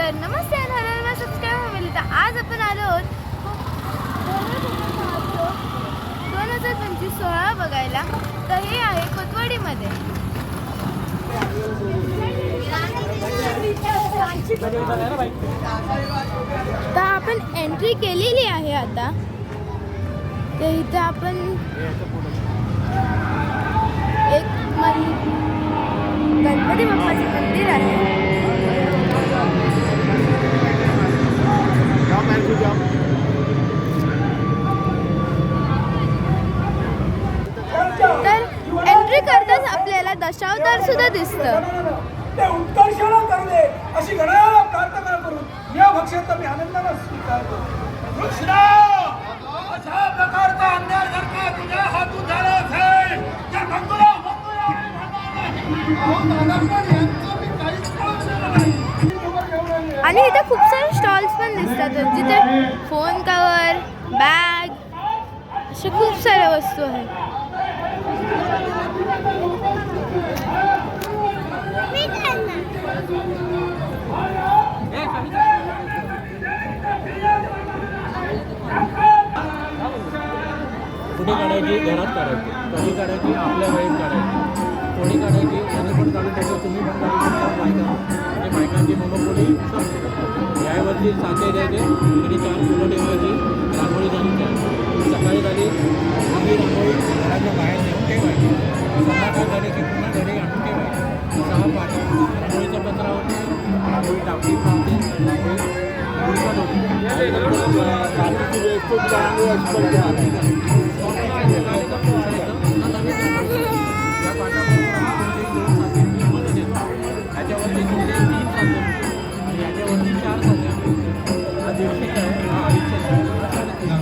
तर नमस्ते आणि subscribe family. तर आज आपण आलो आहोत 2025 सोहळा बघायला. तर हे आहे कोतवाडीमध्ये. तर आपण एंट्री केलेली आहे आता. तर इथे आपण एक गणपती बाप्पाचे मंदिर आहे. तर एंट्री करताच आपल्याला दशावतार सुद्धा दिसतं. ते उत्कर्षाला करले अशी गणाला प्रार्थना करून या भक्ष्याचा मी आनंदाने स्वीकारतो. कृष्णा अशा प्रकारचा अंधार जर का तुझ्या हातून झाला असेल त्या भक्ताला आणि इथे खूप सारे स्टॉल्स पण दिसतात जिथे फोन कवर, बॅग अशा खूप साऱ्या वस्तू आहेत. कुठे काढायची, घरात काढायची, कधी काढायची, आपल्या वेळेत काढायची, कोणी काढायची, यांनी पण काढू शकतो, तुम्ही पण काढू शकता. म्हणजे बायकांची मोनोपोली संपते. यावरती साचे द्यायचे, तरी 4 फुलं ठेवायची, रांगोळी झाली. सकाळी झाली ही रांगोळी घराच्या बाहेर नेऊन ठेवायची. संध्याकाळ झाली की पुन्हा घरी आणून ठेवायची. 6 पाठी रांगोळीच्या पत्रावरती रांगोळी टाकली पावते, रांगोळी गुलपण होती. रात्रीची वेळ खूप रांगोळी अशी पडते. या पाठामध्ये याच्यावरती 3 साधे आणि याच्यावरती 4 साधे. हा 150 आहे, हा 250 आहे.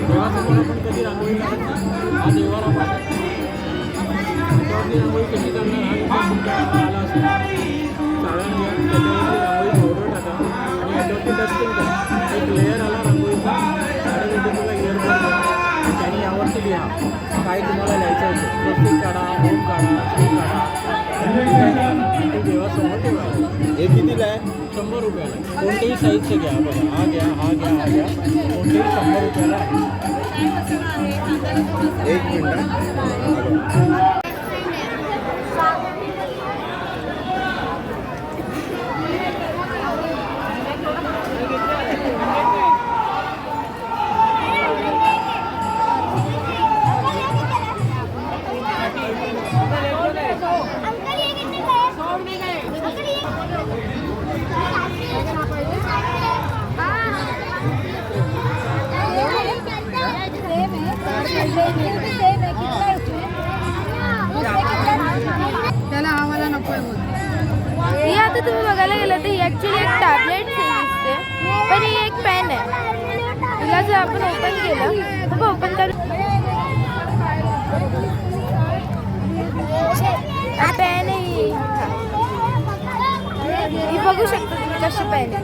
देवासमोर आपण कधी रांगोळी काढत नाही. हा देवाला पाठ. त्याच्यावरती रांगोळी कशी करणार हा विचार तुमच्या आला असेल. चाळण घ्या, त्याच्यावरती रांगोळी पावडर टाका आणि याच्यावरती डस्टिंग करा. एक लेअर आला रांगोळीचा, साडेवेटीला इयर बॉल घ्या. त्याने यावरती लिहा काय तुम्हाला लिहायचं असेल. स्वस्तिक काढा, ओम काढा, श्री काढा, ते देवासमोर ठेवायला. हे कितीला आहे? 100 रुपयाला. कोणत्याही साईजचे घ्या. बघा, हा घ्या, हा घ्या, हा घ्या, कोणतेही 100 रुपयाला आहे. 1 मिनिट. त्याला आम्हाला नको ही आता तुम्ही बघायला गेलं तर ही ॲक्च्युली एक टॅबलेट दिसते, पण ही एक पेन आहे. हिला जर आपण ओपन केलं तर ओपन कर पेन आहे. ही बघू शकता तुम्ही कशी पेन आहे.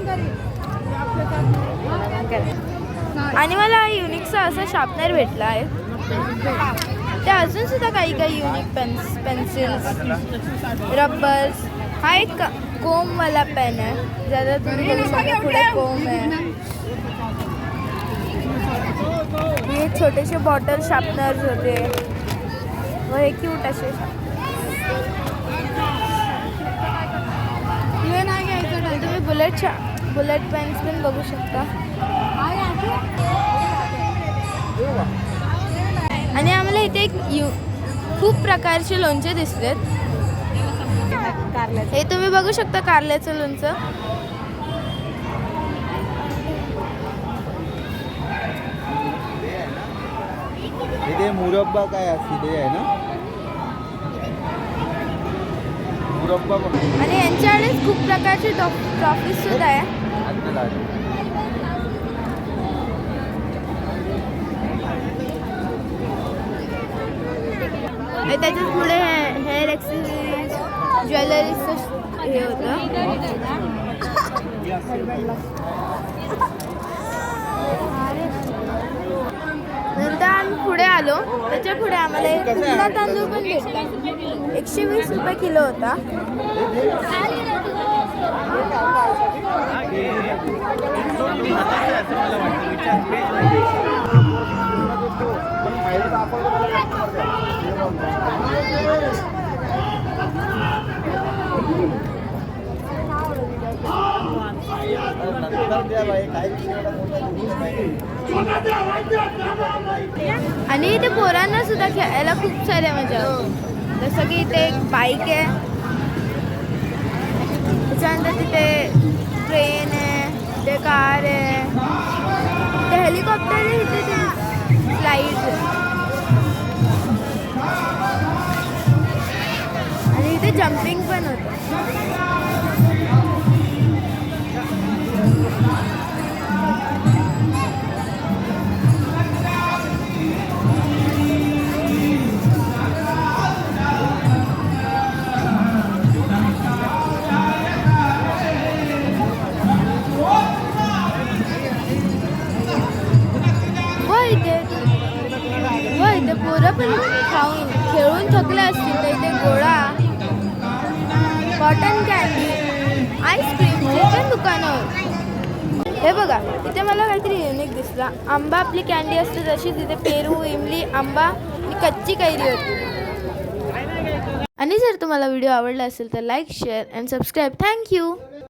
आणि मला युनिकचा असा शार्पनर भेटला आहे. त्या अजून सुद्धा काही काही युनिक पेन्सिल्स, रबर्स. हा एक कोमवाला पेन आहे. जरा तुम्ही बघू शकता पुढे कोम आहे. हे छोटेसे बॉटल शार्पनर्स होते व हे क्यूट असे तुम्ही बुलेट पेन्स पण बघू शकता. आणि आम्हाला इथे एक खूप प्रकारचे लोणचे दिसलेत. हे तुम्ही बघू शकता कारल्याचं लोणचं. इथे मुरब्बा काय असते ते आहे ना, मुरब्बा. आणि यांच्याकडेच खूप प्रकारचे ट्रॉफीज सुद्धा आहे. त्याच्याच पुढे हेअर एक्सेसरीज, ज्वेलरीचं हे होतं. नंतर आम्ही पुढे आलो. त्याच्या पुढे आम्हाला एक कुठला तांदूळ पण भेटला. 120 रुपये किलो होता. आणि इथे पोरांना सुद्धा खेळायला खूप साऱ्या मजा होते. जसं की इथे एक बाईक आहे, त्याच्यानंतर तिथे ट्रेन आहे, तिथे कार आहे, तिथे हेलिकॉप्टर आहे, इथे ते फ्लाईट आहे आणि इथे जम्पिंग पण होतं. इथे पोरं पण खाऊन खेळून थकले असतील तर इथे गोळा, कॉटन कॅन्डी, आईस्क्रीमचे पण दुकानं होती. हे बघा इथे मला काहीतरी युनिक दिसला. आंबा आपली कॅन्डी असते तशीच इथे पेरू, इमली, आंबा आणि कच्ची कैरी होती. आणि जर तुम्हाला व्हिडिओ आवडला असेल तर like, share and subscribe. Thank you.